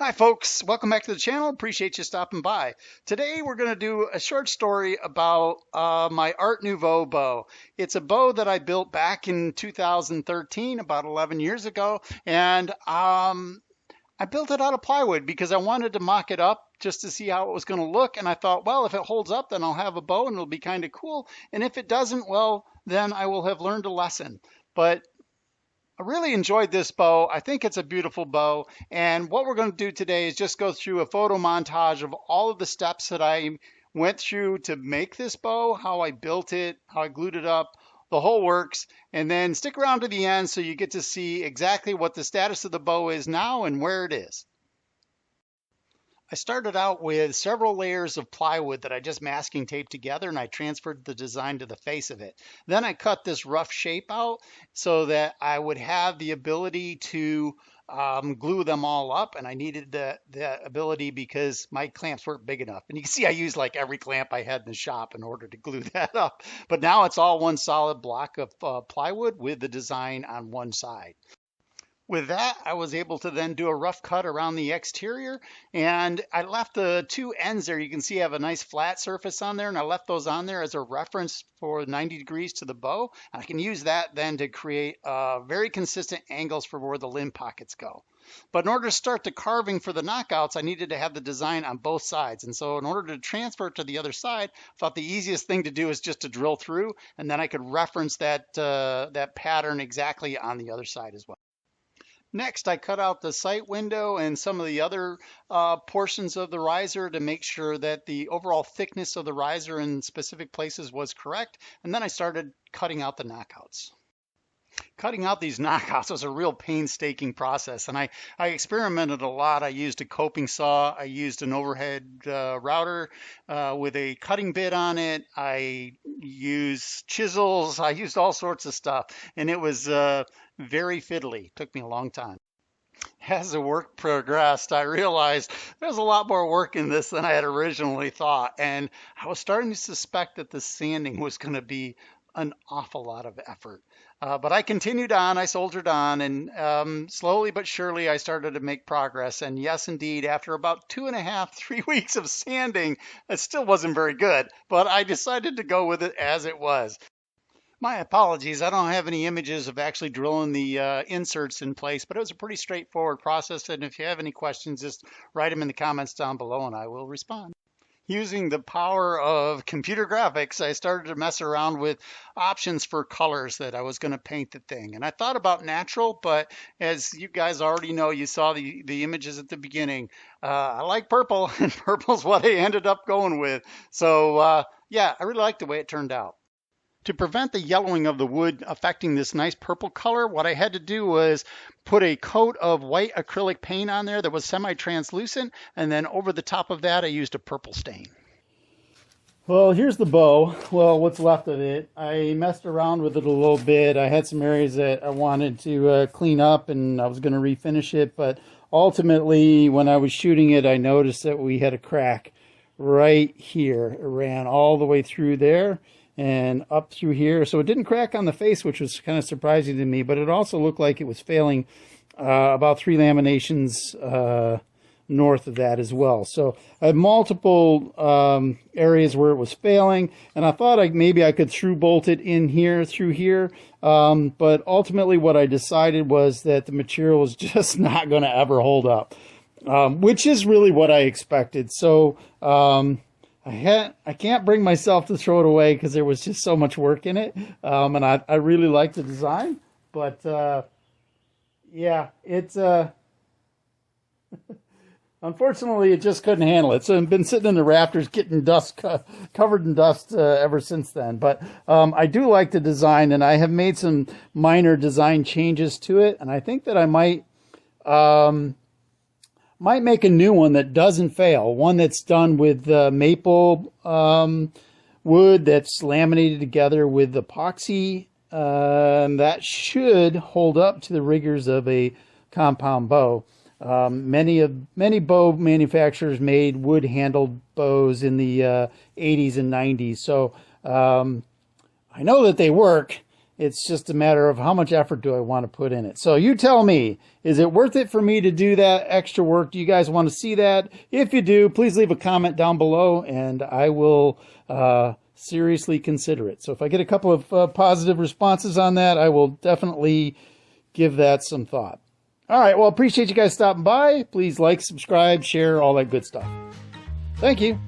Hi folks, welcome back to the channel. Appreciate you stopping by. Today we're going to do a short story about my Art Nouveau bow. It's a bow that I built back in 2013, about 11 years ago, and I built it out of plywood because I wanted to mock it up just to see how it was going to look, and I thought, well, if it holds up, then I'll have a bow and it'll be kind of cool, and if it doesn't, well, then I will have learned a lesson. But I really enjoyed this bow. I think it's a beautiful bow. And what we're going to do today is just go through a photo montage of all of the steps that I went through to make this bow, how I built it, how I glued it up, the whole works. And then stick around to the end so you get to see exactly what the status of the bow is now and where it is. I started out with several layers of plywood that I just masking taped together, and I transferred the design to the face of it. Then I cut this rough shape out so that I would have the ability to glue them all up, and I needed the ability because my clamps weren't big enough. And you can see I used like every clamp I had in the shop in order to glue that up. But now it's all one solid block of plywood with the design on one side. With that, I was able to then do a rough cut around the exterior, and I left the two ends there. You can see I have a nice flat surface on there, and I left those on there as a reference for 90 degrees to the bow. I can use that then to create very consistent angles for where the limb pockets go. But in order to start the carving for the knockouts, I needed to have the design on both sides. And so in order to transfer it to the other side, I thought the easiest thing to do is just to drill through, and then I could reference that pattern exactly on the other side as well. Next, I cut out the sight window and some of the other portions of the riser to make sure that the overall thickness of the riser in specific places was correct. And then I started cutting out the knockouts. Cutting out these knockouts was a real painstaking process, and I experimented a lot. I used a coping saw, I used an overhead router with a cutting bit on it, I used chisels, I used all sorts of stuff, and it was very fiddly. It took me a long time. As the work progressed, I realized there's a lot more work in this than I had originally thought, and I was starting to suspect that the sanding was going to be an awful lot of effort. But I continued on, I soldiered on, and slowly but surely I started to make progress. And yes, indeed, after about 2.5, 3 weeks of sanding, it still wasn't very good, but I decided to go with it as it was. My apologies, I don't have any images of actually drilling the inserts in place, but it was a pretty straightforward process. And if you have any questions, just write them in the comments down below and I will respond. Using the power of computer graphics, I started to mess around with options for colors that I was going to paint the thing. And I thought about natural, but as you guys already know, you saw the images at the beginning. I like purple, and purple's what I ended up going with. So yeah, I really like the way it turned out. To prevent the yellowing of the wood affecting this nice purple color, what I had to do was put a coat of white acrylic paint on there that was semi-translucent, and then over the top of that I used a purple stain. Well, here's the bow. Well, what's left of it. I messed around with it a little bit. I had some areas that I wanted to clean up, and I was going to refinish it, but ultimately when I was shooting it, I noticed that we had a crack right here. It ran all the way through there and up through here. So it didn't crack on the face, which was kind of surprising to me, but it also looked like it was failing about 3 laminations north of that as well. So I had multiple areas where it was failing, and I thought maybe I could through bolt it in here through here, but ultimately what I decided was that the material was just not going to ever hold up, which is really what I expected. So I can't bring myself to throw it away because there was just so much work in it, and I really like the design, but yeah, it's unfortunately it just couldn't handle it. So I've been sitting in the rafters getting dust covered in dust ever since then. But I do like the design, and I have made some minor design changes to it, and I think that I might make a new one that doesn't fail, one that's done with maple wood that's laminated together with epoxy, and that should hold up to the rigors of a compound bow. Many bow manufacturers made wood-handled bows in the 80s and 90s, so I know that they work, It's just a matter of how much effort do I want to put in it. So you tell me, is it worth it for me to do that extra work? Do you guys want to see that? If you do, please leave a comment down below and I will seriously consider it. So if I get a couple of positive responses on that, I will definitely give that some thought. All right, well, appreciate you guys stopping by. Please like, subscribe, share, all that good stuff. Thank you.